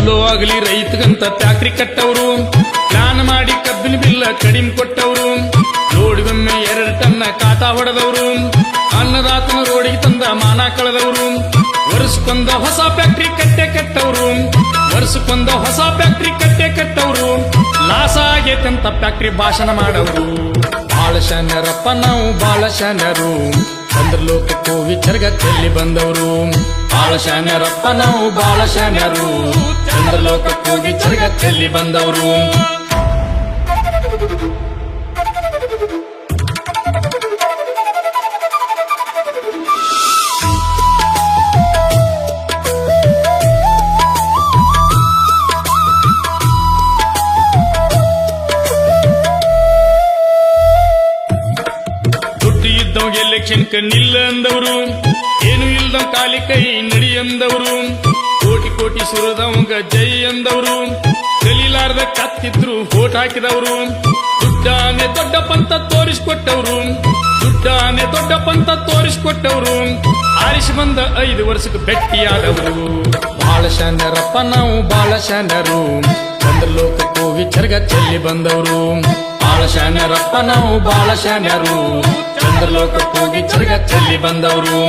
ಚಲೋ ಆಗಲಿ ರೈತಗಂತ factory ಕಟ್ಟವರು, plan ಮಾಡಿ ಕಬ್ಬಿನ ಬಿಲ್ಲ ಕಡಿಮೆ ಕೊಟ್ಟವರು, ರೋಡಿಗೊಮ್ಮೆ 2 ಟನ್ ಕಾಟ ಹೊಡೆದವರು, ಅನ್ನದಾತನ ರೋಡಿಗೆ ತಂದ ಮಾನ ಕಳೆದವರು, ವರ್ಷಕ್ಕೊಂದ ಹೊಸ ಫ್ಯಾಕ್ಟ್ರಿ ಕಟ್ಟವರು, ವರ್ಷಕ್ಕೊಂದ ಹೊಸ ಫ್ಯಾಕ್ಟ್ರಿ ಕಟ್ಟವರು, ಲಾಸ ಆಗೇತಂತ ಫ್ಯಾಕ್ಟ್ರಿ ಭಾಷಣ ಮಾಡವರು. ಬಾಳ ಶಾನ್ಯರಪ್ಪ ನಾವು ಬಾಳ ಶಾನ್ಯರು, ಚಂದ್ರಲೋಕಕ್ಕೂ ವಿಚರ್ಗ ಚೆಲ್ಲಿ ಬಂದವರು. ಬಾಳ ಶಾನ್ಯರಪ್ಪ ನಾವು ಬಾಳ ಶಾನ್ಯರು, ಚಂದ್ರಲೋಕಕ್ಕೂ ವಿಚರ್ಗ ಚೆಲ್ಲಿ ಬಂದವರು. ಎಲೆಕ್ಷನ್ ನಿಲ್ಲ ಅಂದವರು, ಏನು ಇಲ್ದ ಕಾಲಿ ಕೈ ನಡಿ ಅಂದವರು, ಕೋಟಿ ಕೋಟಿ ಸುರದವಂಗ ಜೈ ಅಂದವರು, ಕಲೀಲಾರ್ದ ಕತ್ತಿದ್ರು ಓಟ್ ಹಾಕಿದವರು, ದುಡ್ಡಾನೆ ದೊಡ್ಡ ಪಂತ ತೋರಿಸಿಕೊಟ್ಟವರು, ದುಡ್ಡಾನೆ ದೊಡ್ಡ ಪಂತ ತೋರಿಸಿಕೊಟ್ಟವರು, ಆರಿಸಿ ಬಂದ 5 ವರ್ಷಕ್ಕೆ ಭೆಟ್ಟಿಯಾದವರು. ಬಾಳ ಶಾನ್ಯರಪ್ಪ ನಾವು ಬಾಳ ಶಾನ್ಯರು, ಚಂದ್ರಲೋಕಕ್ಕೂ ವಿಚರ್ಗ ಚೆಲ್ಲಿ ಬಂದವರು. ಬಾಳ ಶಾನ್ಯರಪ್ಪ ನಾವು ಬಾಳ ಶಾನ್ಯರು, ಚಂದ್ರಲೋಕಕ್ಕೂ ವಿಚರ್ಗ ಚೆಲ್ಲಿ ಬಂದವರು.